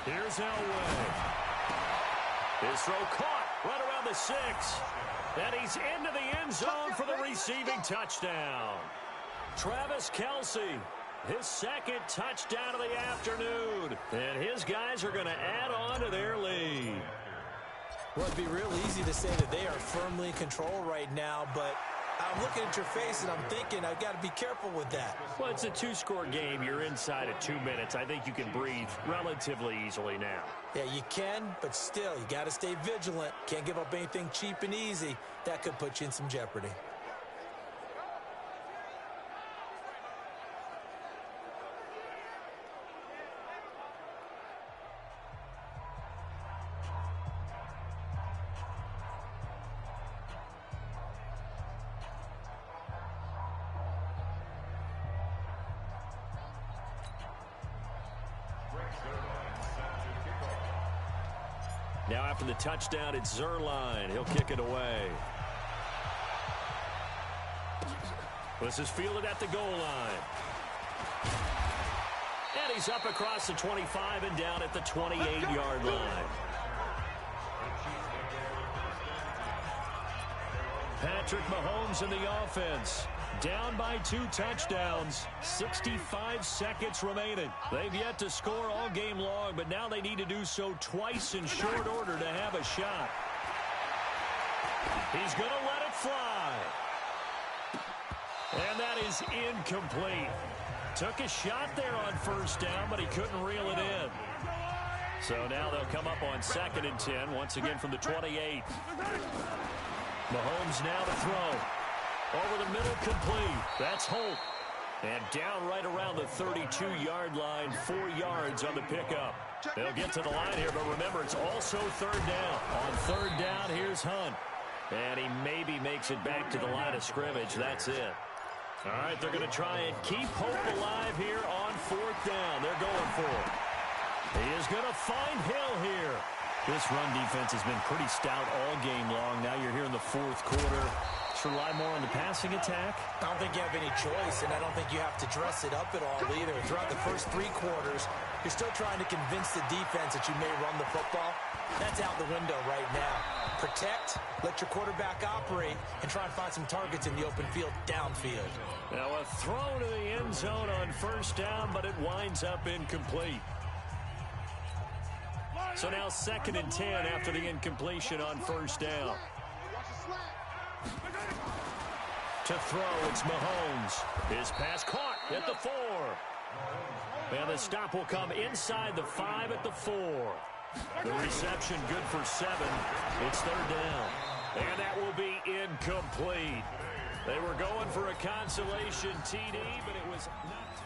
Here's Elway. His throw caught right around the 6. And he's into the end zone for the receiving touchdown. Travis Kelce, his second touchdown of the afternoon. And his guys are going to add on to their lead. Well, it'd be real easy to say that they are firmly in control right now, but I'm looking at your face and I'm thinking I've got to be careful with that. Well, it's a 2-score game. You're inside of 2 minutes. I think you can breathe relatively easily now. Yeah, you can, but still, you got to stay vigilant. Can't give up anything cheap and easy. That could put you in some jeopardy. Now after the touchdown, it's Zerline. He'll kick it away. This is fielded at the goal line. And he's up across the 25 and down at the 28-yard line. Patrick Mahomes in the offense. Down by 2 touchdowns. 65 seconds remaining. They've yet to score all game long, but now they need to do so twice in short order to have a shot. He's going to let it fly. And that is incomplete. Took a shot there on first down, but he couldn't reel it in. So now they'll come up on 2nd and 10, once again from the 28. Mahomes now to throw. Over the middle, complete. That's Holt. And down right around the 32-yard line, 4 yards on the pickup. They'll get to the line here, but remember, it's also 3rd down. On 3rd down, here's Hunt. And he maybe makes it back to the line of scrimmage. That's it. All right, they're going to try and keep hope alive here on 4th down. They're going for it. He is going to find Hill here. This run defense has been pretty stout all game long. Now you're here in the 4th quarter. Rely more on the passing attack? I don't think you have any choice, and I don't think you have to dress it up at all either. Throughout the first 3 quarters, you're still trying to convince the defense that you may run the football. That's out the window right now. Protect, let your quarterback operate, and try and find some targets in the open field downfield. Now a throw to the end zone on 1st down, but it winds up incomplete. So now 2nd and 10 after the incompletion on 1st down. To throw, it's Mahomes. His pass caught at the 4. And the stop will come inside the 5 at the 4. The reception good for 7. It's 3rd down. And that will be incomplete. They were going for a consolation TD, but it was not.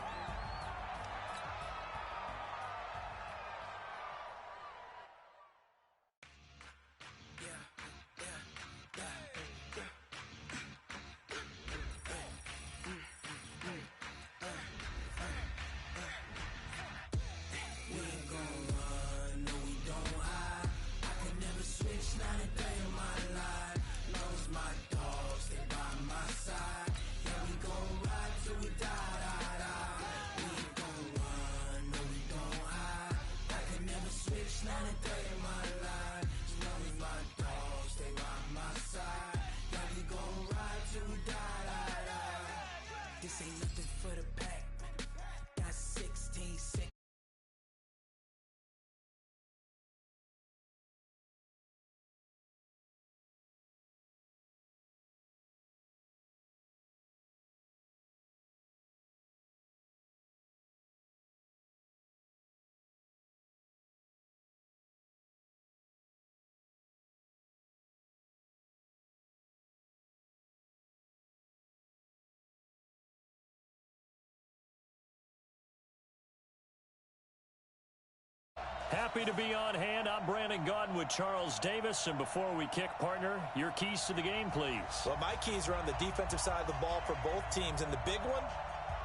Happy to be on hand. I'm Brandon Gaudin with Charles Davis. And before we kick, partner, your keys to the game, please. Well, my keys are on the defensive side of the ball for both teams. And the big one,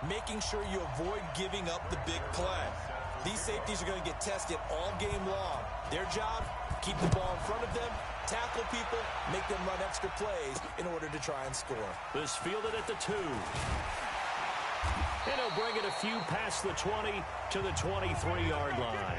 making sure you avoid giving up the big play. These safeties are going to get tested all game long. Their job, keep the ball in front of them, tackle people, make them run extra plays in order to try and score. This fielded at the 2. And he'll bring it a few past the 20 to the 23-yard line.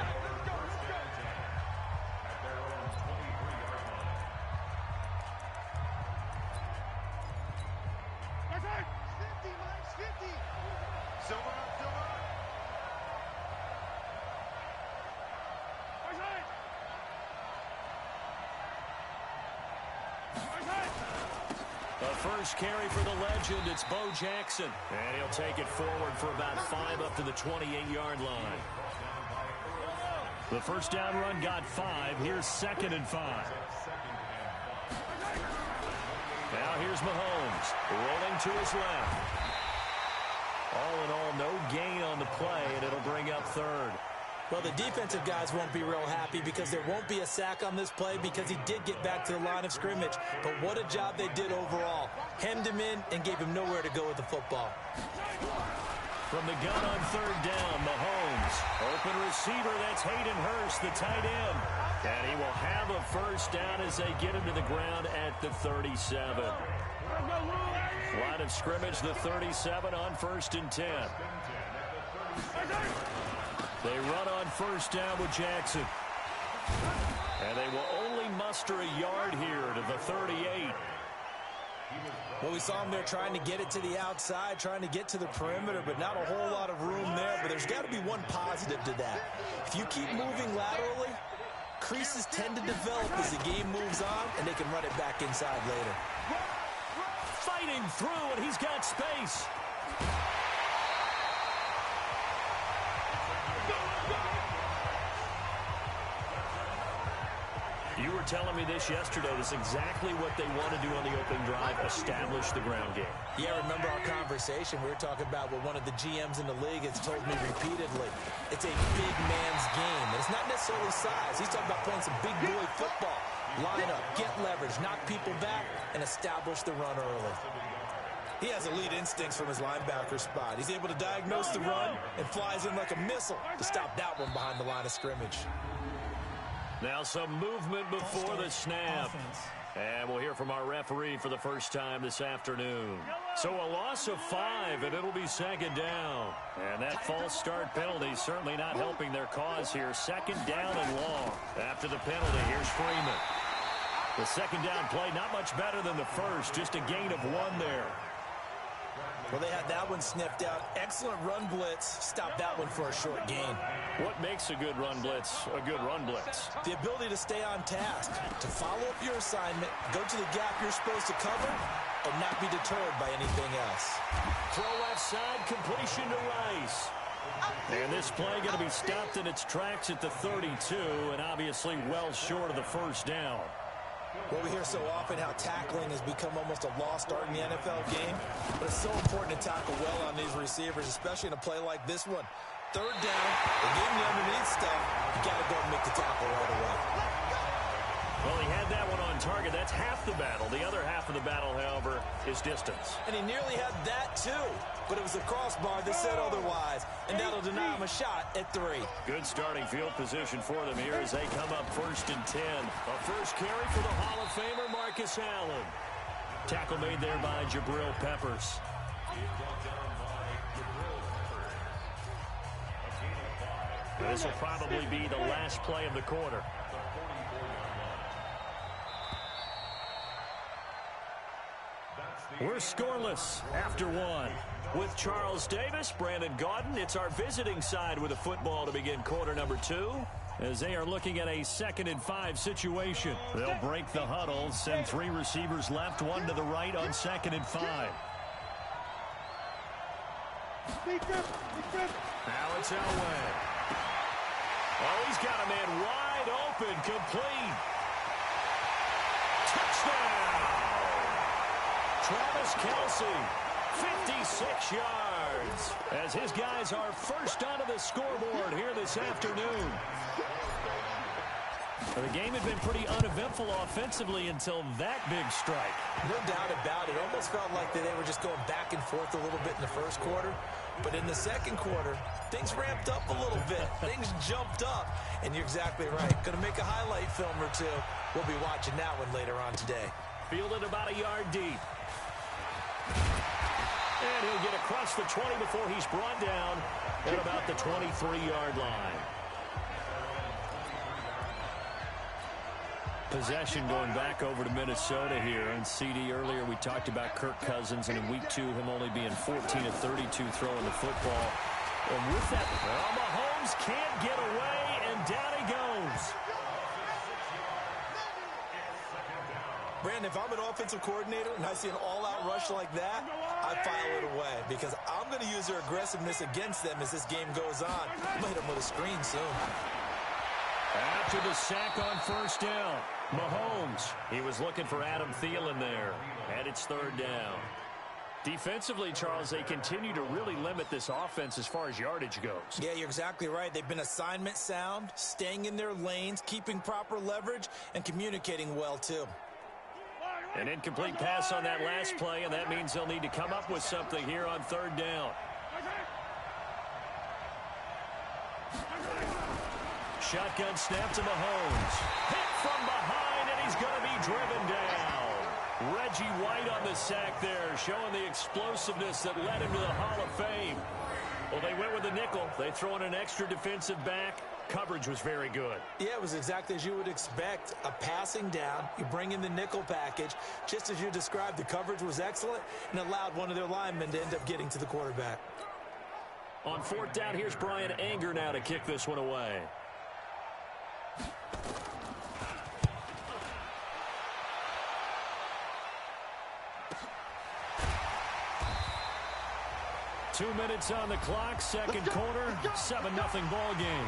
The first carry for the legend, it's Bo Jackson. And he'll take it forward for about 5 up to the 28-yard line. The first down run got 5. Here's 2nd and 5. Now here's Mahomes, rolling to his left. All in all, no gain on the play, and it'll bring up 3rd. Well, the defensive guys won't be real happy because there won't be a sack on this play because he did get back to the line of scrimmage. But what a job they did overall. Hemmed him in and gave him nowhere to go with the football. From the gun on 3rd down, Mahomes. Open receiver, that's Hayden Hurst, the tight end. And he will have a first down as they get him to the ground at the 37. Line of scrimmage, the 37 on 1st and 10. They run on 1st down with Jackson. And they will only muster a yard here to the 38. Well, we saw him there trying to get it to the outside, trying to get to the perimeter, but not a whole lot of room there. But there's got to be one positive to that. If you keep moving laterally, creases tend to develop as the game moves on, and they can run it back inside later. Fighting through, and he's got space. You were telling me this yesterday. This is exactly what they want to do on the opening drive, establish the ground game. Yeah, remember our conversation? We were talking about what one of the GMs in the league has told me repeatedly. It's a big man's game. And it's not necessarily size. He's talking about playing some big boy football. Line up, get leverage, knock people back, and establish the run early. He has elite instincts from his linebacker spot. He's able to diagnose the run and flies in like a missile to stop that one behind the line of scrimmage. Now some movement before the snap. And we'll hear from our referee for the first time this afternoon. So a loss of 5, and it'll be 2nd down. And that false start penalty certainly not helping their cause here. 2nd down and long. After the penalty, here's Freeman. The 2nd down play not much better than the first. Just a gain of 1 there. Well, they had that one sniffed out. Excellent run blitz. Stopped that one for a short gain. What makes a good run blitz a good run blitz? The ability to stay on task, to follow up your assignment, go to the gap you're supposed to cover, and not be deterred by anything else. Throw left side, completion to Rice. And this play going to be stopped in its tracks at the 32, and obviously well short of the first down. Well, we hear so often how tackling has become almost a lost art in the NFL game, but it's so important to tackle well on these receivers, especially in a play like this one. 3rd down, they're getting the underneath stuff. You got to go and make the tackle right away. Well, he had that one on target. That's half the battle. The other half of the battle, however, is distance. And he nearly had that, too. But it was the crossbar that said otherwise, and that'll deny him a shot at 3. Good starting field position for them here as they come up 1st and 10. A first carry for the Hall of Famer, Marcus Allen. Tackle made there by Jabril Peppers. This will probably be the last play of the quarter. We're scoreless after 1. With Charles Davis, Brandon Gaudin, it's our visiting side with a football to begin quarter number 2. As they are looking at a 2nd and 5 situation. They'll break the huddle, send 3 receivers left, 1 to the right on 2nd and 5. Now it's Elway. Oh, he's got a man wide open, complete. Touchdown! Travis Kelce, 56 yards, as his guys are first onto the scoreboard here this afternoon. The game had been pretty uneventful offensively until that big strike. No doubt about it. It almost felt like they were just going back and forth a little bit in the first quarter. But in the second quarter, things ramped up a little bit. Things jumped up. And you're exactly right. Going to make a highlight film or two. We'll be watching that one later on today. Fielded about a yard deep. And he'll get across the 20 before he's brought down at about the 23-yard line. Possession going back over to Minnesota here. And CD, earlier we talked about Kirk Cousins, and in week 2, him only being 14 of 32 throwing the football. And with that, well, Mahomes can't get away, and down he goes. Brandon, if I'm an offensive coordinator and I see an all-out rush like that, I file it away because I'm going to use their aggressiveness against them as this game goes on. I'm going to hit them with a screen soon. After the sack on first down, Mahomes, he was looking for Adam Thielen there, and it's third down. Defensively, Charles, they continue to really limit this offense as far as yardage goes. Yeah, you're exactly right. They've been assignment sound, staying in their lanes, keeping proper leverage, and communicating well, too. An incomplete pass on that last play, and that means they'll need to come up with something here on third down. Shotgun snap to Mahomes. Hit from behind, and he's going to be driven down. Reggie White on the sack there, showing the explosiveness that led him to the Hall of Fame. Well, they went with the nickel. They throw in an extra defensive back. Coverage was very good. Yeah, it was exactly as you would expect. A passing down, you bring in the nickel package. Just as you described, the coverage was excellent and allowed one of their linemen to end up getting to the quarterback. On fourth down, here's Brian Anger now to kick this one away. Two minutes on the clock, second quarter, 7-0 ball game.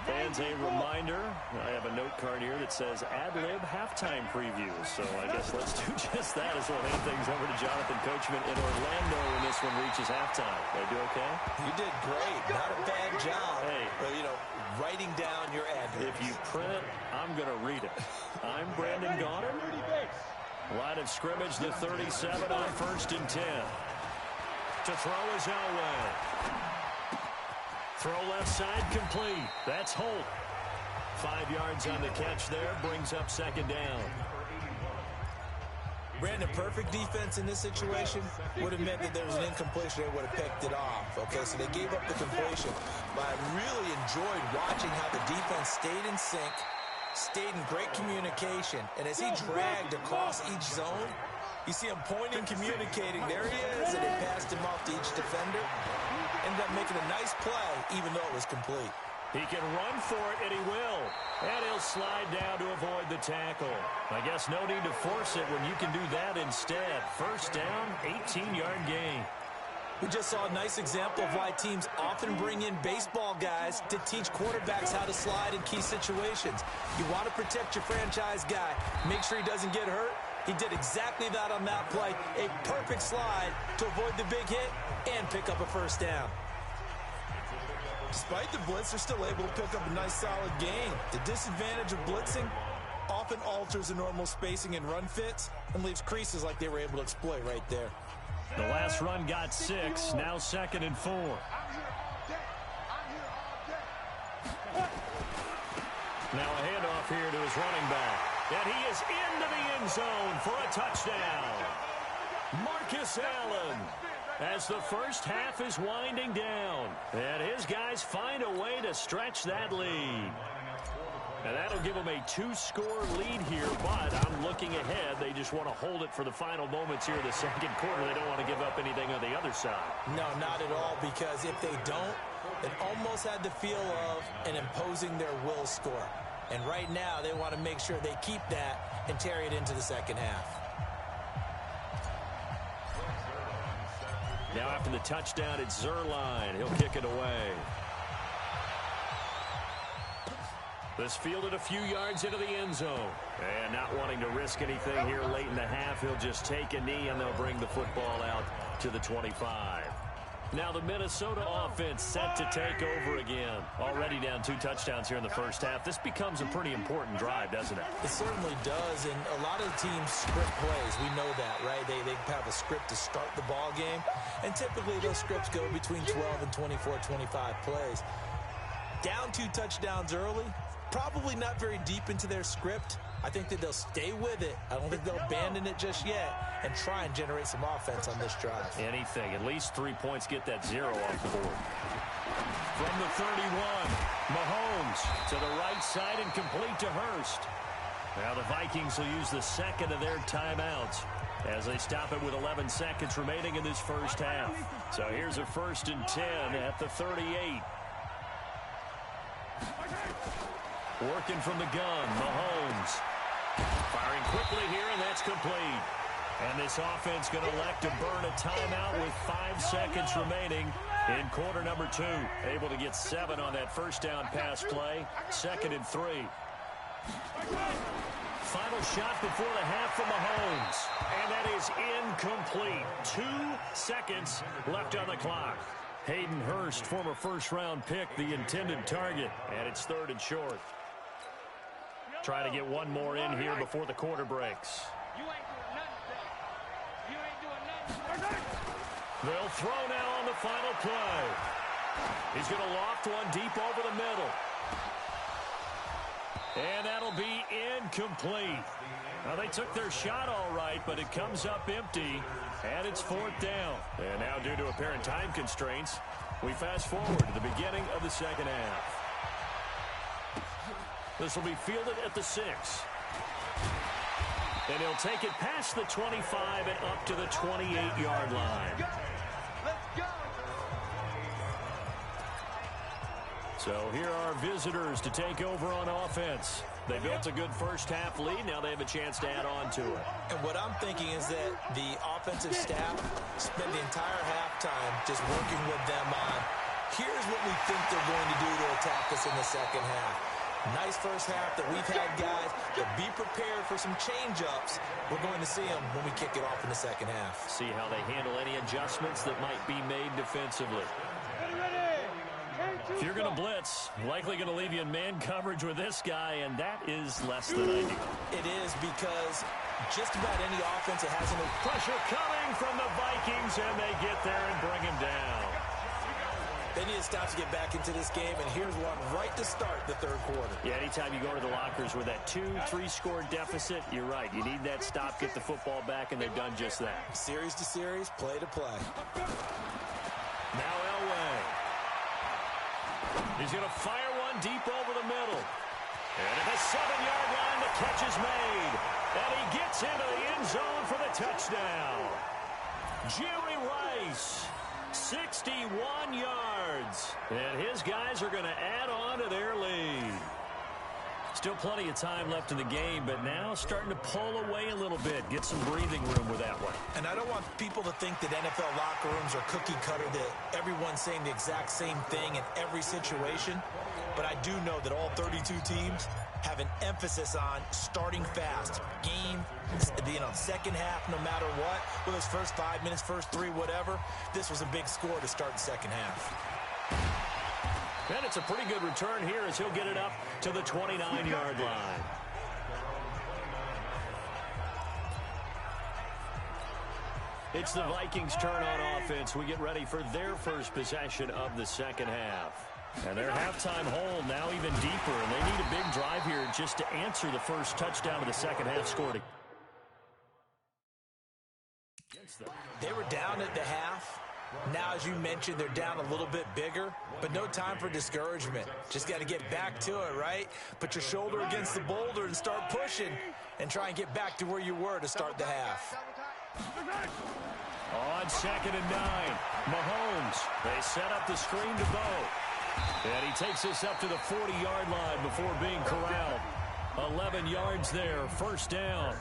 Fans, a reminder, I have a note card here that says ad-lib halftime preview. So I guess let's do just that as we'll hand things over to Jonathan Coachman in Orlando when this one reaches halftime. Did I do okay? You did great. Not a bad job. Hey. But, you know, writing down your ad-libs. If you print it, I'm going to read it. I'm Brandon Gaudin. Line of scrimmage, the 37 on 1st and 10. To throw is Elway. Throw left side complete. That's Holt. 5 yards on the catch there. Brings up second down. Brandon, perfect defense in this situation would have meant that there was an incompletion. They would have picked it off. Okay, so they gave up the completion. But I really enjoyed watching how the defense stayed in sync, stayed in great communication. And as he dragged across each zone, you see him pointing, communicating. There he is, and they passed him off to each defender. Ended up making a nice play, even though it was complete. He can run for it, and he will. And he'll slide down to avoid the tackle. I guess no need to force it when you can do that instead. First down, 18-yard gain. We just saw a nice example of why teams often bring in baseball guys to teach quarterbacks how to slide in key situations. You want to protect your franchise guy. Make sure he doesn't get hurt. He did exactly that on that play. A perfect slide to avoid the big hit and pick up a first down. Despite the blitz, they're still able to pick up a nice solid gain. The disadvantage of blitzing often alters the normal spacing and run fits and leaves creases like they were able to exploit right there. The last run got 6, now 2nd and 4. Now a handoff here to his running back. And he is into the end zone for a touchdown. Marcus Allen, as the first half is winding down. And his guys find a way to stretch that lead. And that'll give them a 2-score lead here, but I'm looking ahead. They just want to hold it for the final moments here of the second quarter. They don't want to give up anything on the other side. No, not at all, because if they don't, it almost had the feel of an imposing their will score. And right now, they want to make sure they keep that and carry it into the second half. Now after the touchdown, it's Zerline. He'll kick it away. This fielded a few yards into the end zone. And not wanting to risk anything here late in the half, he'll just take a knee and they'll bring the football out to the 25. Now the Minnesota offense set to take over again. Already down 2 touchdowns here in the first half. This becomes a pretty important drive, doesn't it? It certainly does, and a lot of teams script plays. We know that, right? They have a script to start the ball game, and typically those scripts go between 12 and 24, 25 plays. Down 2 touchdowns early, Probably not very deep into their script. I think that they'll stay with it. I don't think they'll abandon it just yet and try and generate some offense on this drive. Anything. At least 3 points, get that 0 off the board. From the 31, Mahomes to the right side and complete to Hurst. Now the Vikings will use the second of their timeouts as they stop it with 11 seconds remaining in this first half. So here's a 1st and 10 at the 38. Working from the gun, Mahomes. Firing quickly here, and that's complete. And this offense going to elect to burn a timeout with 5 seconds remaining in quarter number 2. Able to get 7 on that first down pass play. 2nd and 3. Final shot before the half from Mahomes. And that is incomplete. 2 seconds left on the clock. Hayden Hurst, former first-round pick, the intended target. And it's 3rd and short. Trying to get one more in here before the quarter breaks. They'll throw now on the final play. He's going to loft one deep over the middle. And that'll be incomplete. Now, they took their shot all right, but it comes up empty, and it's 4th down. And now, due to apparent time constraints, we fast forward to the beginning of the second half. This will be fielded at the 6. And he'll take it past the 25 and up to the 28-yard line. So here are visitors to take over on offense. They built a good first half lead. Now they have a chance to add on to it. And what I'm thinking is that the offensive staff spent the entire halftime just working with them on, here's what we think they're going to do to attack us in the second half. Nice first half that we've had, guys, but be prepared for some change-ups. We're going to see them when we kick it off in the second half. See how they handle any adjustments that might be made defensively. If you're going to blitz, likely going to leave you in man coverage with this guy, and that is less than ideal. It is, because just about any offense that has any pressure coming from the Vikings, and they get there and bring him down. They need to stop to get back into this game, and here's one right to start the 3rd quarter. Yeah, anytime you go to the lockers with that 2-3 score deficit, you're right. You need that stop, get the football back, and they've done just that. Series to series, play to play. Now Elway. He's going to fire one deep over the middle. And at the 7-yard line, the catch is made. And he gets into the end zone for the touchdown. Jerry Rice. 61 yards. And his guys are going to add on to their lead. Still plenty of time left in the game, but now starting to pull away a little bit. Get some breathing room with that one. And I don't want people to think that NFL locker rooms are cookie cutter, that everyone's saying the exact same thing in every situation. But I do know that all 32 teams have an emphasis on starting fast. Game, second half, no matter what. Whether it's first 5 minutes, first 3, whatever. This was a big score to start the second half. And it's a pretty good return here as he'll get it up to the 29-yard line. It's the Vikings' turn on offense. We get ready for their first possession of the second half. And their halftime hold now even deeper, and they need a big drive here just to answer the first touchdown of the second half scored. They were down at the half. Now, as you mentioned, they're down a little bit bigger, but no time for discouragement. Just got to get back to it, right? Put your shoulder against the boulder and start pushing and try and get back to where you were to start the half. On 2nd and 9, Mahomes. They set up the screen to Bo. And he takes this up to the 40-yard line before being corralled. 11 yards there, first down.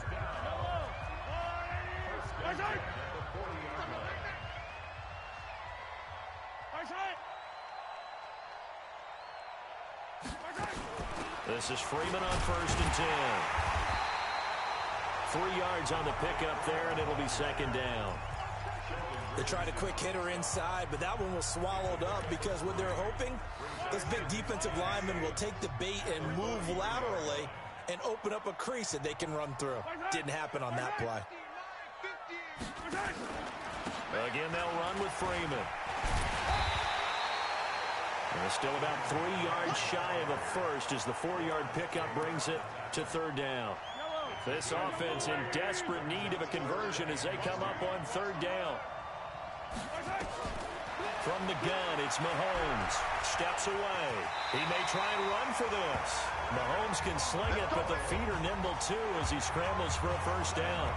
This is Freeman on 1st and 10. 3 yards on the pickup there, and it'll be second down. They tried a quick hitter inside, but that one was swallowed up because what they're hoping, those big defensive linemen will take the bait and move laterally and open up a crease that they can run through. Didn't happen on that play. Again, they'll run with Freeman. And still about 3 yards shy of a first as the 4-yard pickup brings it to third down. This offense in desperate need of a conversion as they come up on third down. From the gun, it's Mahomes. Steps away. He may try and run for this. Mahomes can sling it, but the feet are nimble too as he scrambles for a first down.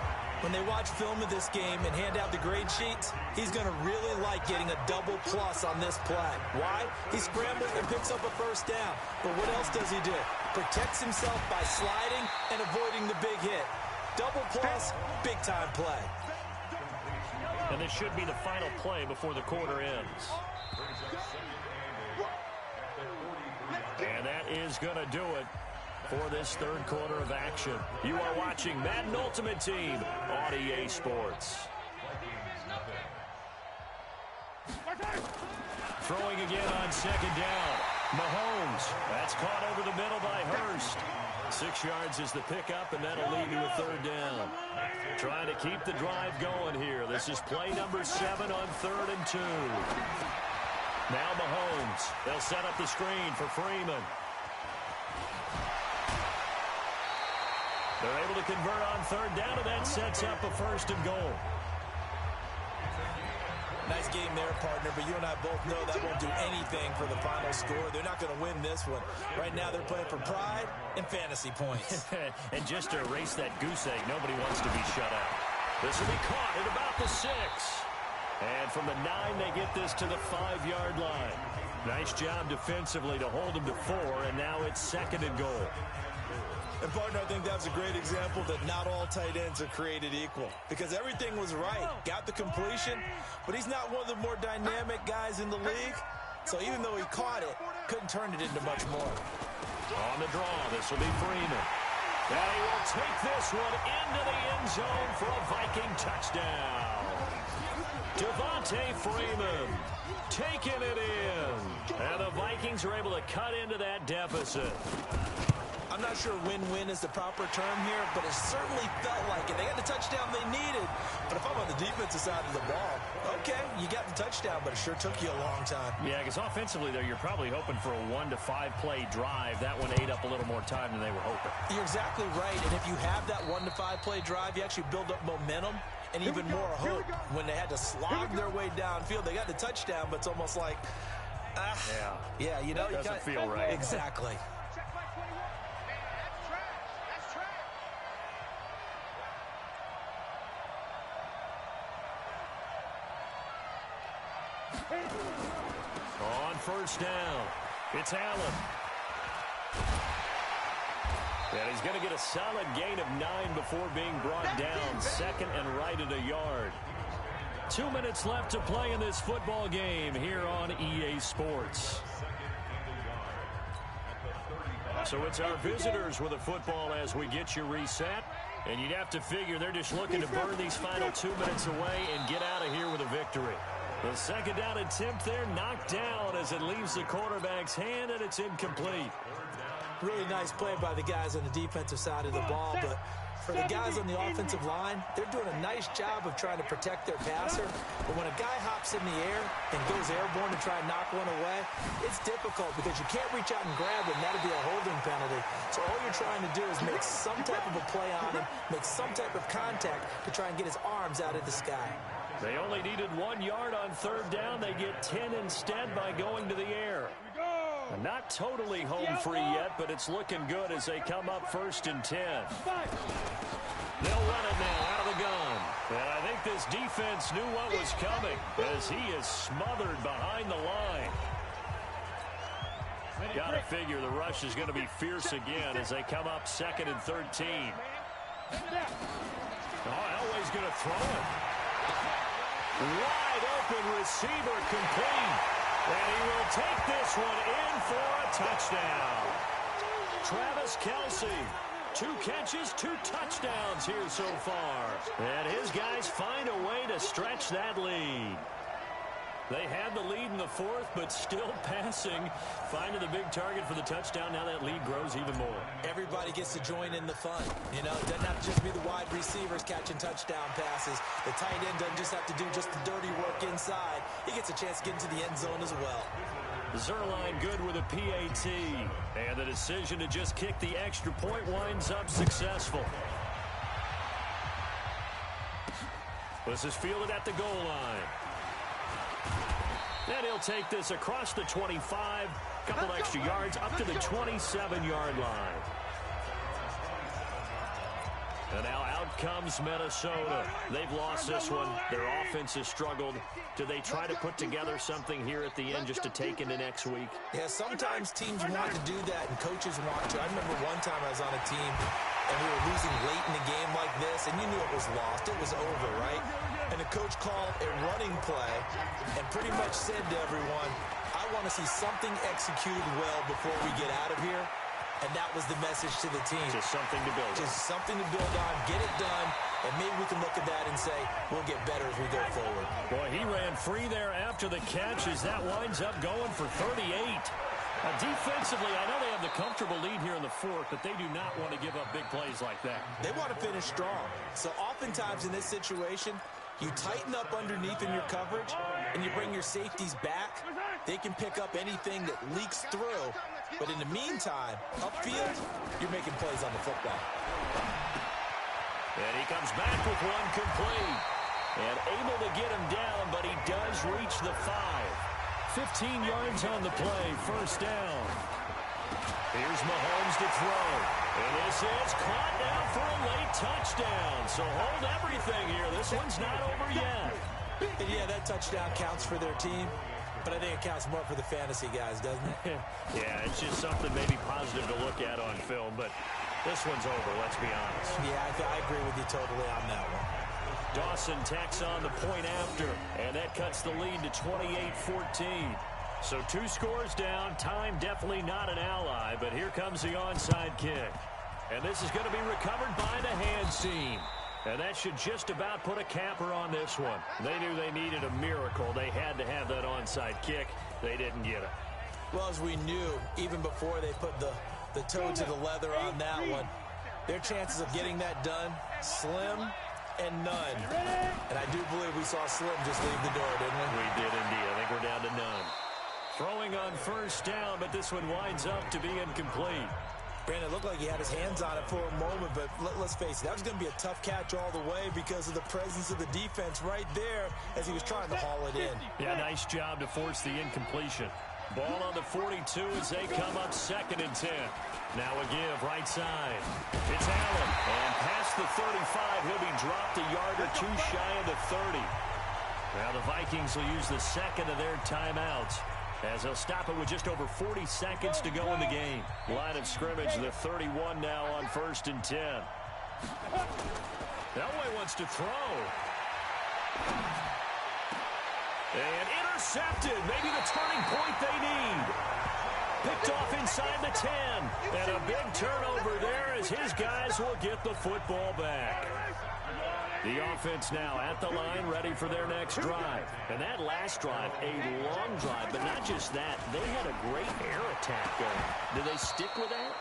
When they watch film of this game and hand out the grade sheets, he's going to really like getting a double plus on this play. Why? He scrambles and picks up a first down. But what else does he do? Protects himself by sliding and avoiding the big hit. Double plus, big-time play. And this should be the final play before the quarter ends. And that is going to do it for this third quarter of action. You are watching Madden Ultimate Team on EA Sports. Throwing again on second down. Mahomes. That's caught over the middle by Hurst. 6 yards is the pickup, and that'll lead to a third down. Trying to keep the drive going here. This is play number 7 on 3rd and 2. Now Mahomes. They'll set up the screen for Freeman. They're able to convert on third down, and that sets up a first and goal. Nice game there, partner, but you and I both know that won't do anything for the final score. They're not going to win this one. Right now, they're playing for pride and fantasy points. And just to erase that goose egg, nobody wants to be shut out. This will be caught at about the 6. And from the 9, they get this to the 5-yard line. Nice job defensively to hold them to 4, and now it's 2nd and goal. And, partner, I think that's a great example that not all tight ends are created equal. Because everything was right. Got the completion, but he's not one of the more dynamic guys in the league. So even though he caught it, couldn't turn it into much more. On the draw, this will be Freeman. And he will take this one into the end zone for a Viking touchdown. Devontae Freeman taking it in. And the Vikings are able to cut into that deficit. I'm not sure win-win is the proper term here, but it certainly felt like it. They got the touchdown they needed. But if I'm on the defensive side of the ball, okay, you got the touchdown, but it sure took you a long time. Yeah, because offensively, there, you're probably hoping for a 1 to 5 play drive. That one ate up a little more time than they were hoping. You're exactly right, and if you have that 1 to 5 play drive, you actually build up momentum and even more hope. When they had to slog their way downfield, they got the touchdown, but it's almost like, yeah, you know, doesn't feel right. Exactly. On first down, it's Allen. And he's going to get a solid gain of 9 before being brought down. 2nd and right at a yard. 2 minutes left to play in this football game here on EA Sports. So it's our visitors with a football as we get you reset. And you'd have to figure they're just looking to burn these final 2 minutes away and get out of here with a victory. The second down attempt there knocked down as it leaves the quarterback's hand, and it's incomplete. Really nice play by the guys on the defensive side of the ball, but for the guys on the offensive line, they're doing a nice job of trying to protect their passer. But when a guy hops in the air and goes airborne to try and knock one away, it's difficult because you can't reach out and grab him. That'd be a holding penalty. So all you're trying to do is make some type of a play on him, make some type of contact to try and get his arms out of the sky. They only needed 1 yard on third down. They get 10 instead by going to the air. Not totally home free yet, but it's looking good as they come up 1st and 10. They'll run it now out of the gun. And I think this defense knew what was coming as he is smothered behind the line. Got to figure the rush is going to be fierce again as they come up 2nd and 13. Elway's going to throw it. Wide open receiver complete. And he will take this one in for a touchdown. Travis Kelce, 2 catches, 2 touchdowns here so far. And his guys find a way to stretch that lead. They had the lead in the 4th, but still passing. Finding the big target for the touchdown. Now that lead grows even more. Everybody gets to join in the fun. You know, it doesn't have to just be the wide receivers catching touchdown passes. The tight end doesn't just have to do just the dirty work inside. He gets a chance to get into the end zone as well. Zerline good with a PAT. And the decision to just kick the extra point winds up successful. This is fielded at the goal line. And he'll take this across the 25. Couple extra yards up to the 27-yard line. And now out comes Minnesota. They've lost this one. Their offense has struggled. Do they try to put together something here at the end just to take into next week? Yeah, sometimes teams want to do that and coaches want to. I remember one time I was on a team and we were losing late in the game like this, and you knew it was lost. It was over, right? And the coach called a running play and pretty much said to everyone, I want to see something executed well before we get out of here. And that was the message to the team. Just something to build on. Just something to build on, get it done, and maybe we can look at that and say, we'll get better as we go forward. Boy, he ran free there after the catch as that winds up going for 38. Defensively, I know they have the comfortable lead here in the fourth, but they do not want to give up big plays like that. They want to finish strong. So oftentimes in this situation, you tighten up underneath in your coverage, and you bring your safeties back. They can pick up anything that leaks through. But in the meantime, upfield, you're making plays on the football. And he comes back with one complete. And able to get him down, but he does reach the 5. 15 yards on the play, first down. Here's Mahomes to throw. And this is caught now for a late touchdown. So hold everything here. This one's not over yet. And yeah, that touchdown counts for their team. But I think it counts more for the fantasy guys, doesn't it? Yeah, it's just something maybe positive to look at on film. But this one's over, let's be honest. Yeah, I agree with you totally on that one. Dawson tacks on the point after, and that cuts the lead to 28-14. So 2 scores down. Time definitely not an ally, but here comes the onside kick. And this is going to be recovered by the hand seam. And that should just about put a capper on this one. They knew they needed a miracle. They had to have that onside kick. They didn't get it. Well, as we knew, even before they put the toe to the leather on that one, their chances of getting that done, slim and none. And I do believe we saw Slim just leave the door, didn't we? We did indeed. I think we're down to none. Throwing on first down, but this one winds up to be incomplete. Brandon, it looked like he had his hands on it for a moment, but let's face it, that was going to be a tough catch all the way because of the presence of the defense right there as he was trying to haul it in. Yeah, nice job to force the incompletion. Ball on the 42 as they come up 2nd and 10. Now a give right side. It's Allen. And past the 35, he'll be dropped a yard or 2 shy of the 30. Now the Vikings will use the second of their timeouts as they'll stop it with just over 40 seconds to go in the game. Line of scrimmage, the 31 now on 1st and 10. Elway wants to throw. And intercepted. Maybe the turning point they need. Picked off inside the 10. And a big turnover there as his guys will get the football back. The offense now at the line, ready for their next drive. And that last drive, a long drive, but not just that. They had a great air attack going. Did they stick with that?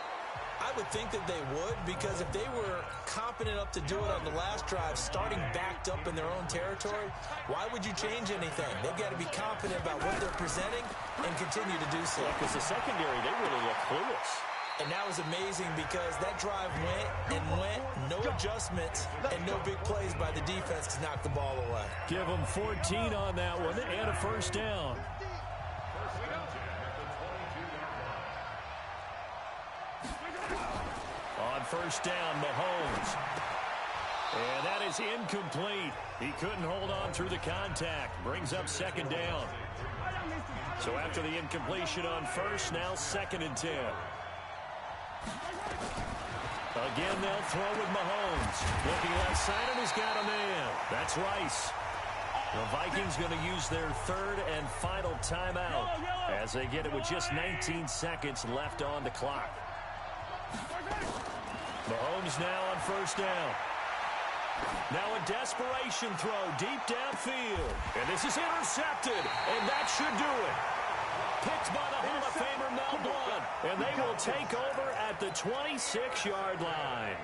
I would think that they would, because if they were confident enough to do it on the last drive, starting backed up in their own territory, why would you change anything? They've got to be confident about what they're presenting and continue to do so. Because the secondary, they really look clueless. And that was amazing because that drive went and went, no adjustments, and no big plays by the defense to knock the ball away. Give them 14 on that one and a first down. On first down, Mahomes. And that is incomplete. He couldn't hold on through the contact. Brings up 2nd down. So after the incompletion on first, now 2nd and 10. Again, they'll throw with Mahomes. Looking left side, and he's got a man. That's Rice. The Vikings going to use their 3rd and final timeout as they get it with just 19 seconds left on the clock. Mahomes now on first down. Now a desperation throw deep downfield. And this is intercepted, and that should do it. Picked by the Hall of Famer Mel Blount, and they will take over at the 26-yard line.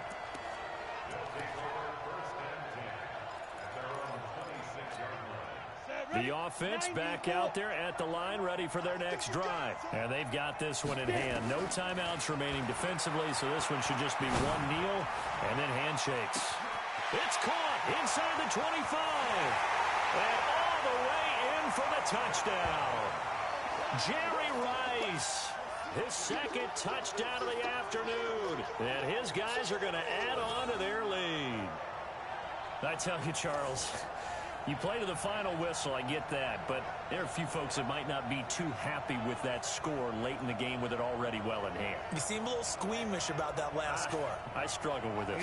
The offense back out there at the line, ready for their next drive. And they've got this one in hand. No timeouts remaining defensively, so this one should just be one kneel and then handshakes. It's caught inside the 25. And all the way in for the touchdown. Jerry Rice, his second touchdown of the afternoon. And his guys are going to add on to their lead. I tell you, Charles, you play to the final whistle, I get that, but there are a few folks that might not be too happy with that score late in the game with it already well in hand. You seem a little squeamish about that last score. I struggle with it.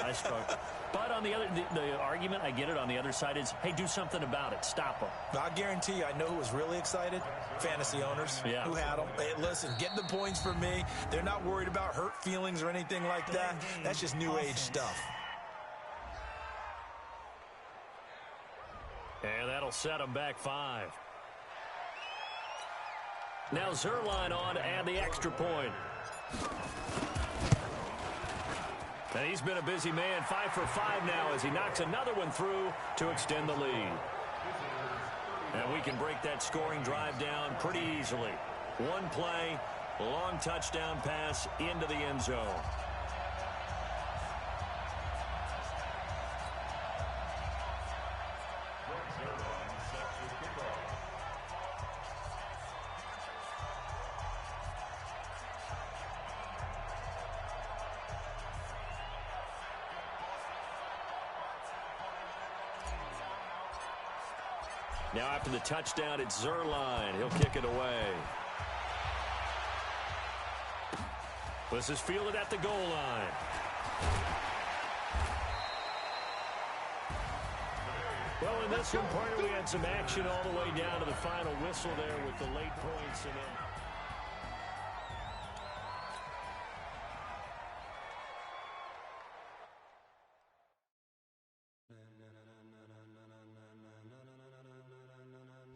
I struggle. But on the other, the argument, I get it, on the other side is, hey, do something about it. Stop them. I guarantee you, I know who was really excited. Fantasy owners who had them. Hey, listen, get the points for me. They're not worried about hurt feelings or anything like that. That's just new age stuff. And that'll set them back 5. Now Zerline on to add the extra point. And he's been a busy man, 5 for 5 now as he knocks another one through to extend the lead. And we can break that scoring drive down pretty easily. One play, long touchdown pass into the end zone. Now after the touchdown, it's Zerline. He'll kick it away. This is fielded at the goal line. Well, in this one, partner, we had some action all the way down to the final whistle there with the late points. And then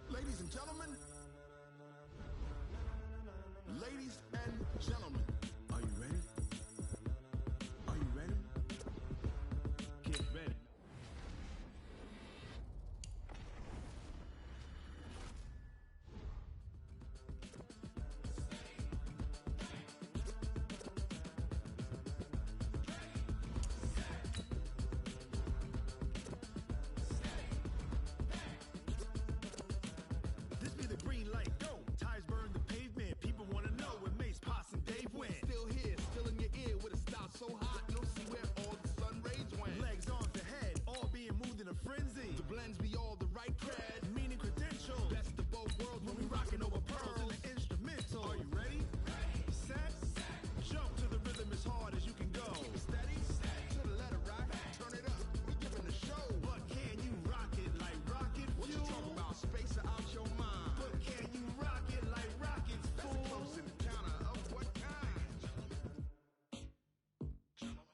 ladies and gentlemen, are you ready? Are you ready? Get ready. This be the green light, go. Tires burn the pavement. People want to know where Mace, Poss, and Dave went. Still here, still in your ear with a style so hot. No see where all the sun rays went. Legs, arms, and head, all being moved in a frenzy. The blends be all the right cred, meaning credentials. Best of both worlds when we rocking over pearls in the instrumental. Are you ready? Set, jump to the rhythm as hard as you can go. Steady, to the letter rock, turn it up. We giving the show. But can you rock it like rocket fuel? What you talking about? Space out your mind. But can you rock it like rockets, fool? That's a close encounter of what kind? Gentlemen.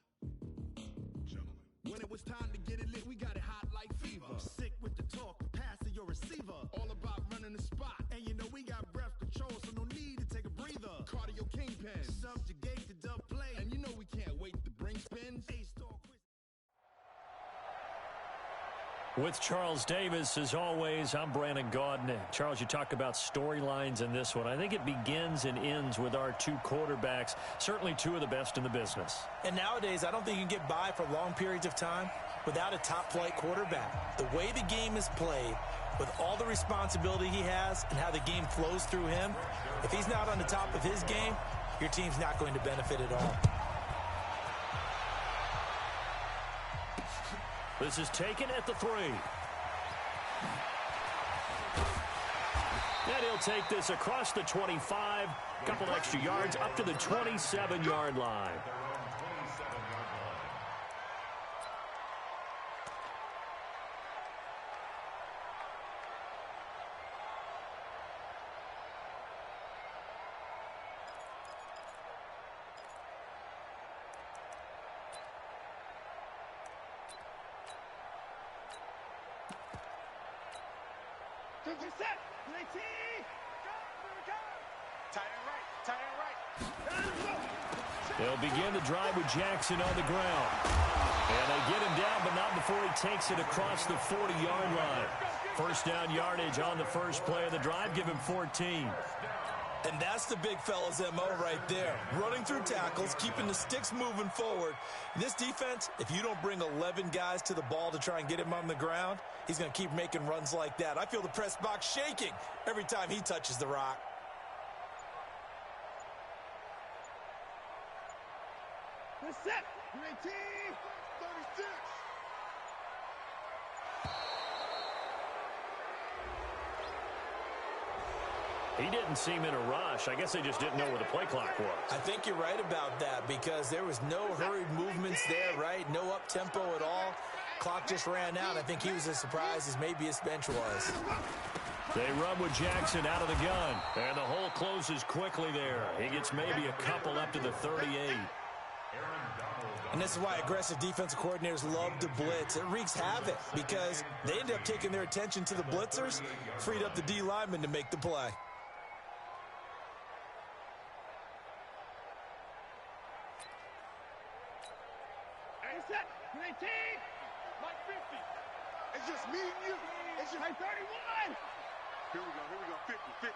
When it was time to get it lit, we got it hot like fever. Sick with the talk, pass to your receiver. All about running the spot. And you know we got breath control, so no need to take a breather. Cardio kingpin, subjugate the dub play. And you know we can't wait to bring spins. A-star quiz. with Charles Davis, as always, I'm Brandon Gaudin. Charles, you talk about storylines in this one. I think it begins and ends with our two quarterbacks, certainly two of the best in the business. And nowadays, I don't think you can get by for long periods of time without a top-flight quarterback. The way the game is played, with all the responsibility he has and how the game flows through him, if he's not on the top of his game, your team's not going to benefit at all. This is taken at the 3. And he'll take this across the 25, couple extra yards up to the 27-yard line. They'll begin the drive with Jackson on the ground. And they get him down, but not before he takes it across the 40-yard line. First down yardage on the first play of the drive. Give him 14. And that's the big fella's MO right there. Running through tackles, keeping the sticks moving forward. In this defense, if you don't bring 11 guys to the ball to try and get him on the ground, he's going to keep making runs like that. I feel the press box shaking every time he touches the rock. Set. 19. 36. He didn't seem in a rush. I guess they just didn't know where the play clock was. I think you're right about that because there was no hurried movements there, right? No up-tempo at all. Clock just ran out. I think he was as surprised as maybe his bench was. They run with Jackson out of the gun. And the hole closes quickly there. He gets maybe a couple up to the 38. And this is why aggressive defensive coordinators love to blitz. It wreaks havoc because they end up taking their attention to the blitzers, freed up the D lineman to make the play. Set. 19. Like 50. It's just me and you. It's just like 31. Here we go. 50.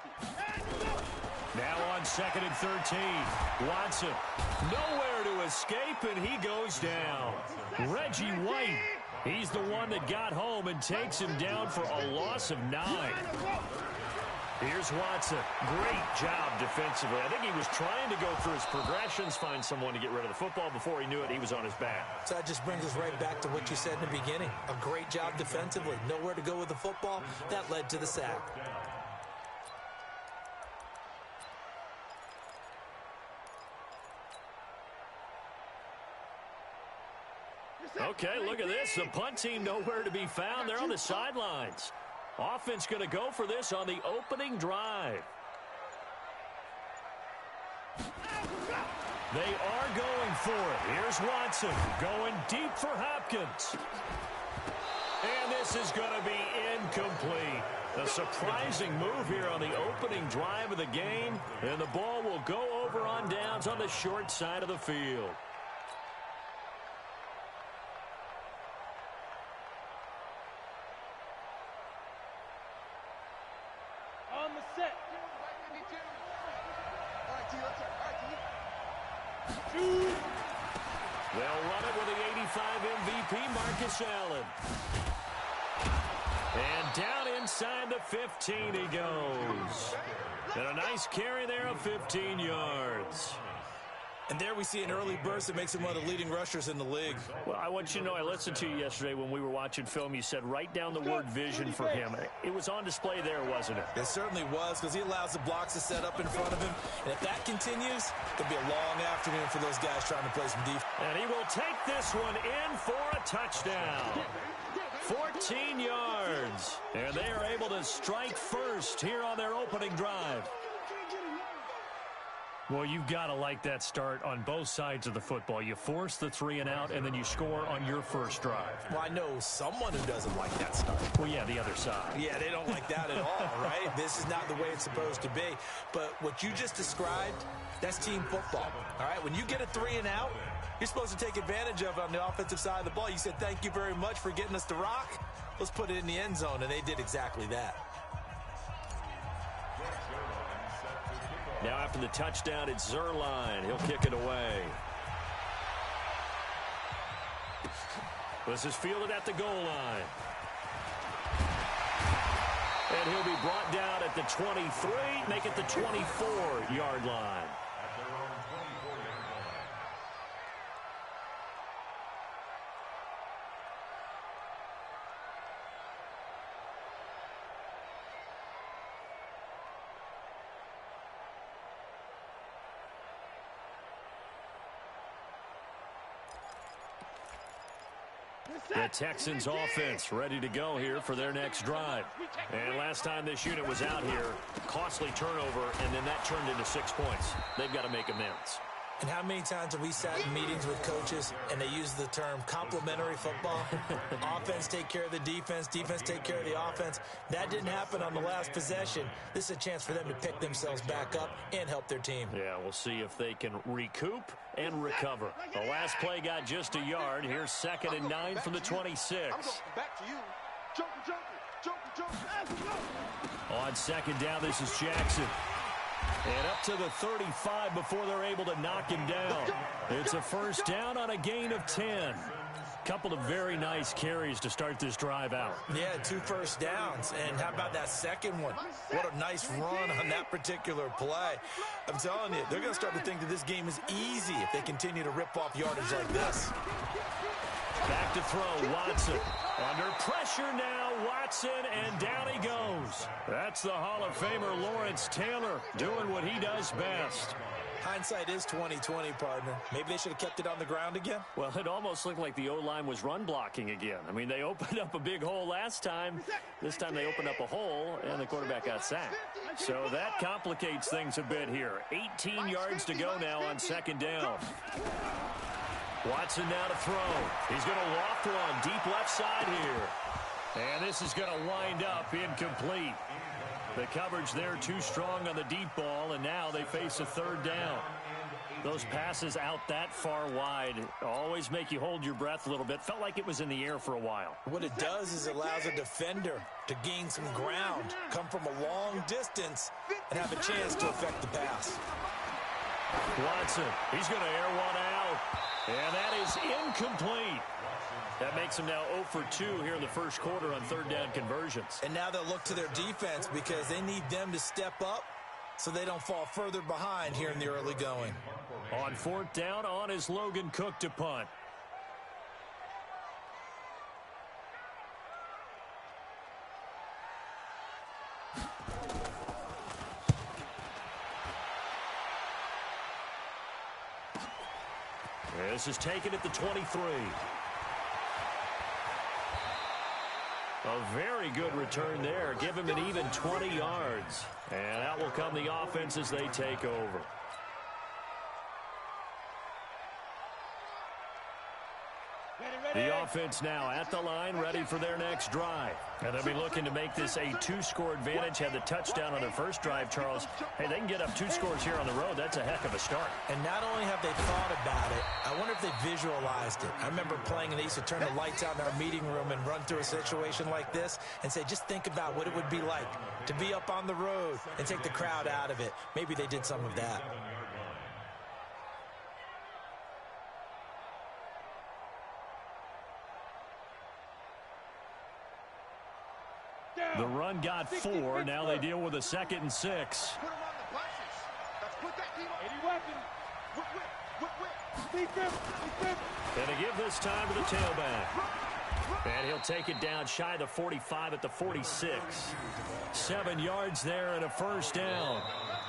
Now on 2nd and 13. Watson nowhere to escape, and he goes down. Reggie White, he's the one that got home and takes him down for a loss of 9. Here's Watson. Great job defensively. I think he was trying to go through his progressions, find someone to get rid of the football. Before he knew it, he was on his back. So that just brings us right back to what you said in the beginning. A great job defensively. Nowhere to go with the football. That led to the sack. Okay, look at this. The punt team nowhere to be found. They're on the sidelines. Offense going to go for this on the opening drive. They are going for it. Here's Watson going deep for Hopkins. And this is going to be incomplete. A surprising move here on the opening drive of the game. And the ball will go over on downs on the short side of the field. They'll run it with the 85 MVP, Marcus Allen. And down inside the 15 he goes. And a nice carry there of 15 yards. And there we see an early burst that makes him one of the leading rushers in the league. Well, I want you to know, I listened to you yesterday when we were watching film. You said write down the word vision for him. It was on display there, wasn't it? It certainly was, because he allows the blocks to set up in front of him. And if that continues, it'll be a long afternoon for those guys trying to play some defense. And he will take this one in for a touchdown. 14 yards. And they are able to strike first here on their opening drive. Well, you've got to like that start on both sides of the football. You force the 3 and out, and then you score on your first drive. Well, I know someone who doesn't like that start. Well, yeah, the other side. Yeah, they don't like that at all, right? This is not the way it's supposed to be. But what you just described, that's team football, all right? When you get a 3 and out, you're supposed to take advantage of it on the offensive side of the ball. You said, thank you very much for getting us the rock. Let's put it in the end zone, and they did exactly that. Now after the touchdown, it's Zerline. He'll kick it away. This is fielded at the goal line. And he'll be brought down at the 23, make it the 24-yard line. The Texans offense ready to go here for their next drive. And last time this unit was out here, costly turnover, and then that turned into 6 points. They've got to make amends. And how many times have we sat in meetings with coaches and they use the term complementary football? Offense take care of the defense, defense take care of the offense. That didn't happen on the last possession. This is a chance for them to pick themselves back up and help their team. Yeah, we'll see if they can recoup and recover. The last play got just a yard. Here's 2nd and 9 from the 26. I'm going back to you. On second down, this is Jackson. And up to the 35 before they're able to knock him down. It's a first down on a gain of 10. Couple of very nice carries to start this drive out. Yeah, 2 first downs. And how about that second one? What a nice run on that particular play. I'm telling you, they're going to start to think that this game is easy if they continue to rip off yardage like this. Back to throw, Watson. Under pressure now, Watson, and down he goes. That's the Hall of Famer Lawrence Taylor doing what he does best. Hindsight is 20/20, partner. Maybe they should have kept it on the ground again. Well, it almost looked like the O-line was run blocking again. I mean, they opened up a big hole last time. This time they opened up a hole, and the quarterback got sacked. So that complicates things a bit here. 18 yards to go now on second down. Watson now to throw. He's going to loft one deep left side here. And this is going to wind up incomplete. The coverage there too strong on the deep ball, and now they face a third down. Those passes out that far wide always make you hold your breath a little bit. Felt like it was in the air for a while. What it does is it allows a defender to gain some ground, come from a long distance, and have a chance to affect the pass. Watson, he's going to air one out, and that is incomplete. That makes them now 0 for 2 here in the first quarter on third down conversions. And now they'll look to their defense because they need them to step up so they don't fall further behind here in the early going. On fourth down, on is Logan Cook to punt. This is taken at the 23. A very good return there. Give him an even 20 yards. And out will come the offense as they take over. The offense now at the line, ready for their next drive. And they'll be looking to make this a 2-score advantage. Had the touchdown on their first drive, Charles. Hey, they can get up 2 scores here on the road. That's a heck of a start. And not only have they thought about it, I wonder if they visualized it. I remember playing and they used to turn the lights out in our meeting room and run through a situation like this and say, just think about what it would be like to be up on the road and take the crowd out of it. Maybe they did some of that. The run got 4. Now they deal with a 2nd and 6. And they give this time to the tailback. And he'll take it down shy of the 45 at the 46. 7 yards there and a first down.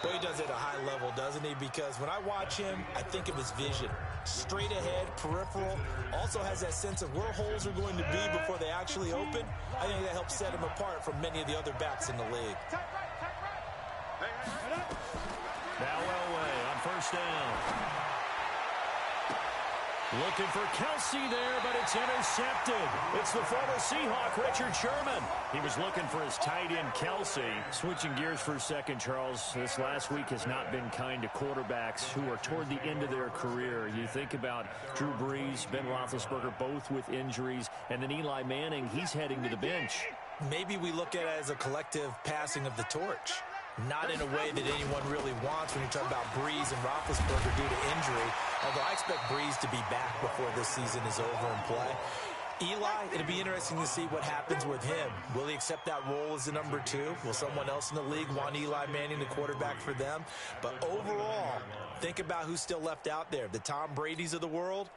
Well, he does it at a high level, doesn't he? Because when I watch him, I think of his vision. Straight ahead, peripheral. Also has that sense of where holes are going to be before they actually open. I think that helps set him apart from many of the other backs in the league. Now Elway on first down. Looking for Kelsey there, but it's intercepted. It's the former Seahawk, Richard Sherman. He was looking for his tight end, Kelsey. Switching gears for a second, Charles. This last week has not been kind to quarterbacks who are toward the end of their career. You think about Drew Brees, Ben Roethlisberger, both with injuries, and then Eli Manning, he's heading to the bench. Maybe we look at it as a collective passing of the torch. Not in a way that anyone really wants when you're talking about Brees and Roethlisberger due to injury, although I expect Brees to be back before this season is over and play. Eli, it'll be interesting to see what happens with him. Will he accept that role as the number 2? Will someone else in the league want Eli Manning, the quarterback, for them? But overall, think about who's still left out there. The Tom Brady's of the world,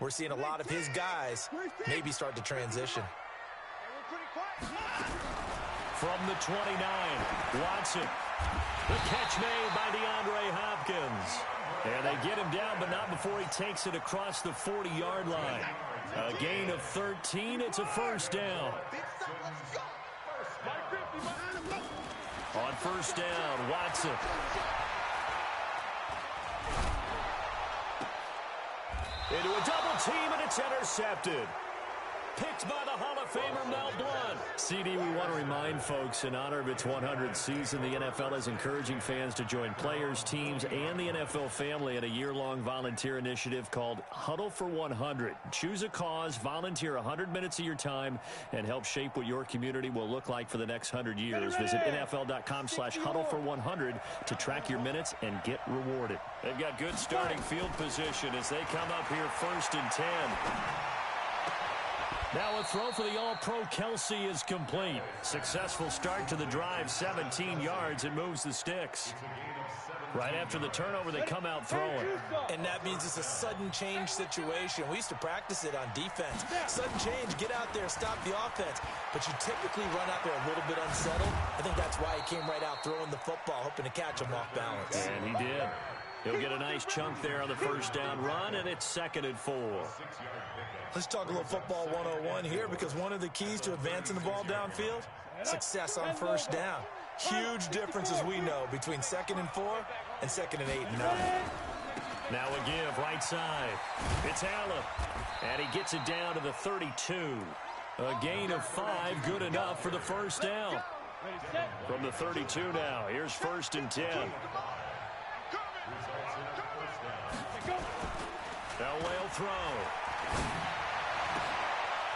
we're seeing a lot of his guys maybe start to transition. From the 29, Watson. The catch made by DeAndre Hopkins. And they get him down, but not before he takes it across the 40-yard line. A gain of 13. It's a first down. On first down, Watson. Into a double team, and it's intercepted. Picked by the Hall of Famer Mel Blount. CD, we want to remind folks, in honor of its 100th season, the NFL is encouraging fans to join players, teams, and the NFL family in a year-long volunteer initiative called Huddle for 100. Choose a cause, volunteer 100 minutes of your time, and help shape what your community will look like for the next 100 years. Visit NFL.com/huddle-for-100 to track your minutes and get rewarded. They've got good starting field position as they come up here 1st and 10. Now a throw for the All-Pro Kelce is complete. Successful start to the drive, 17 yards, and moves the sticks. Right after the turnover, they come out throwing. And that means it's a sudden change situation. We used to practice it on defense. Sudden change, get out there, stop the offense. But you typically run out there a little bit unsettled. I think that's why he came right out throwing the football, hoping to catch him off balance. And he did. He'll get a nice chunk there on the first down run, and it's 2nd and 4. Let's talk a little football 101 here, because one of the keys to advancing the ball downfield, success on first down. Huge difference, as we know, between 2nd and 4 and 2nd and 8 and 9. Now a give right side. It's Allen, and he gets it down to the 32. A gain of 5, good enough for the first down. From the 32 now, here's 1st and 10. Elway will throw.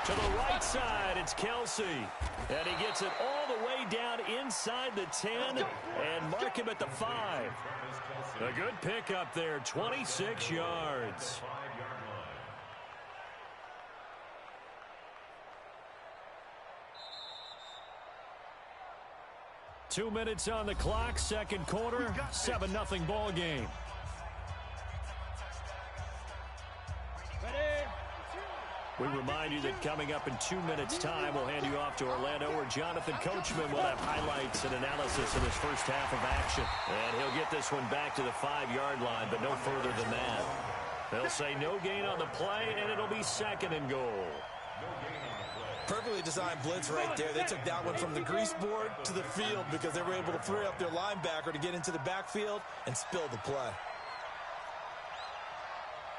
To the right side, it's Kelce. And he gets it all the way down inside the 10 and mark him at the 5. A good pickup there, 26 yards. Two minutes on the clock, second quarter, 7-0 ball game. We remind you that coming up in 2 minutes' time, we'll hand you off to Orlando, where Jonathan Coachman will have highlights and analysis of his first half of action. And he'll get this one back to the 5-yard line, but no further than that. They'll say no gain on the play, and it'll be 2nd and goal. Perfectly designed blitz right there. They took that one from the grease board to the field because they were able to free up their linebacker to get into the backfield and spill the play.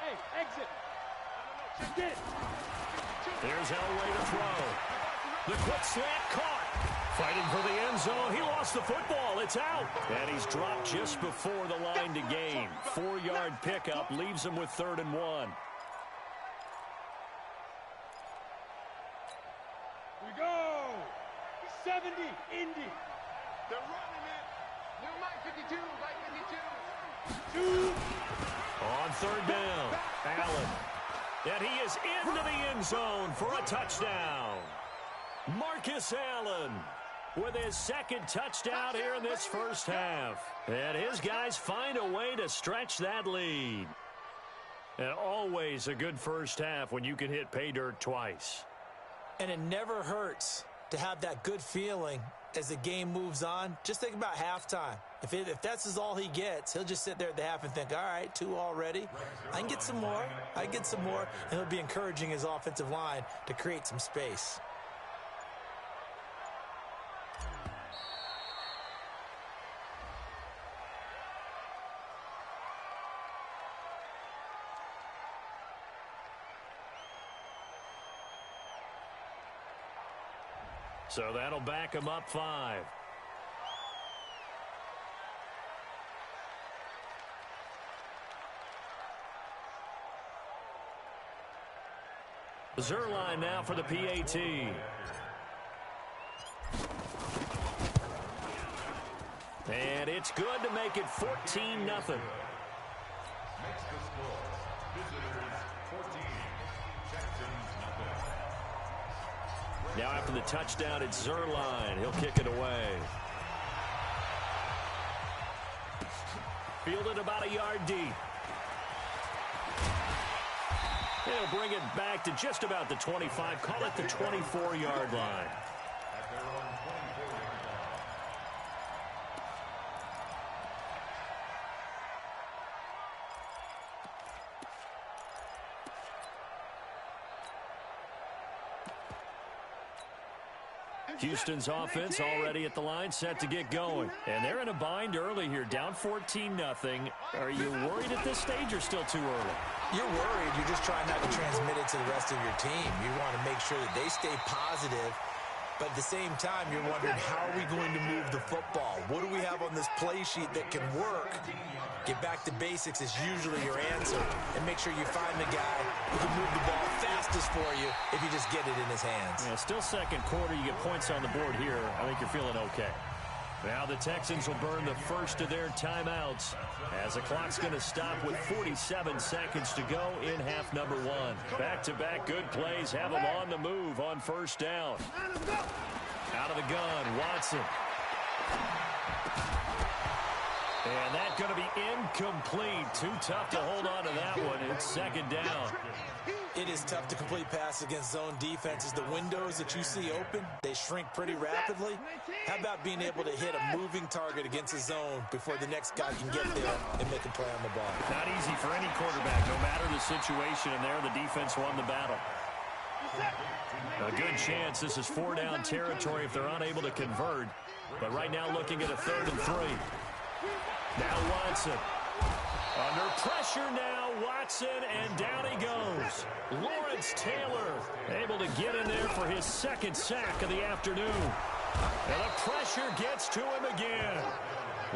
Hey, exit. Check it. Here's Elway to throw. The quick slant caught. Fighting for the end zone. He lost the football. It's out. And he's dropped just before the line to gain. 4-yard pickup leaves him with 3rd and 1. We go. 70, Indy. They're running it. New Mike 52, Mike 2. 52. On 3rd down, Allen. And he is into the end zone for a touchdown. Marcus Allen with his 2nd touchdown here in this first half. And his guys find a way to stretch that lead. And always a good first half when you can hit pay dirt twice. And it never hurts to have that good feeling as the game moves on. Just think about halftime. If that's all he gets, he'll just sit there at the half and think, all right, 2 already. I can get some more. I can get some more. And he'll be encouraging his offensive line to create some space. So that'll back him up 5. Zerline now for the PAT. And it's good to make it 14-0. Now after the touchdown, it's Zerline. He'll kick it away. Fielded about a yard deep. He'll bring it back to just about the 25. Call it the 24-yard line. Houston's offense already at the line, set to get going. And they're in a bind early here, down 14-0. Are you worried at this stage or still too early? You're worried. You're just trying not to transmit it to the rest of your team. You want to make sure that they stay positive. But at the same time, you're wondering, how are we going to move the football? What do we have on this play sheet that can work? Get back to basics is usually your answer. And make sure you find the guy who can move the ball fastest for you if you just get it in his hands. Yeah, still second quarter. You get points on the board here. I think you're feeling okay. Now the Texans will burn the first of their timeouts as the clock's going to stop with 47 seconds to go in half number one. Back-to-back good plays have them on the move on first down. Out of the gun, Watson. And that's going to be incomplete. Too tough to hold on to that one. It's second down. It is tough to complete passes against zone defenses. The windows that you see open, they shrink pretty rapidly. How about being able to hit a moving target against a zone before the next guy can get there and make a play on the ball? Not easy for any quarterback, no matter the situation, and there the defense won the battle. A good chance this is four-down territory if they're unable to convert. But right now looking at a 3rd and 3. Now Watson. Under pressure now, Watson, and down he goes. Lawrence Taylor able to get in there for his second sack of the afternoon. And the pressure gets to him again.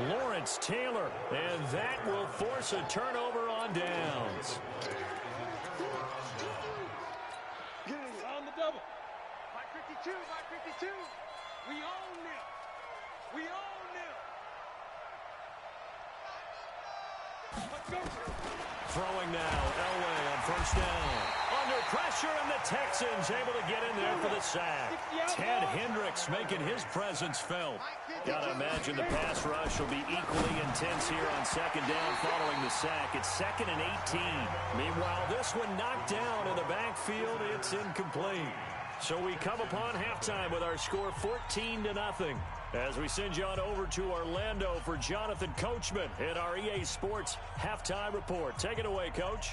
Lawrence Taylor, and that will force a turnover on downs. On the double. By 52, by 52. We own them. We own them. Let's go. Throwing now, Elway on first down. Under pressure, and the Texans able to get in there for the sack. Ted Hendricks making his presence felt. Gotta imagine the pass rush will be equally intense here on second down following the sack. It's 2nd and 18. Meanwhile, this one knocked down in the backfield. It's incomplete. So we come upon halftime with our score 14-0. As we send you on over to Orlando for Jonathan Coachman in our EA Sports Halftime Report. Take it away, Coach.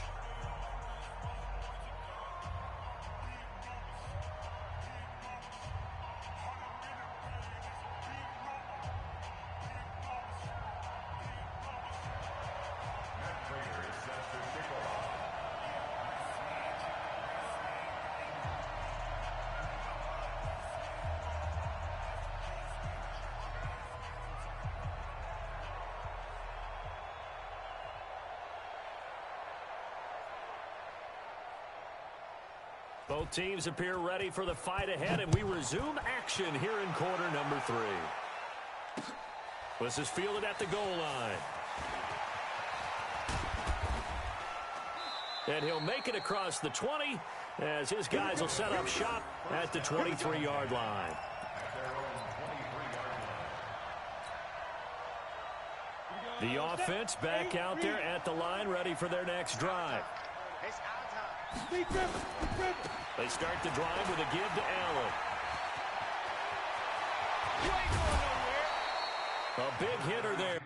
Both teams appear ready for the fight ahead, and we resume action here in quarter number 3. This is fielded at the goal line. And he'll make it across the 20 as his guys will set up shop at the 23-yard line. The offense back out there at the line, ready for their next drive. They start the drive with a give to Allen. A big hitter there.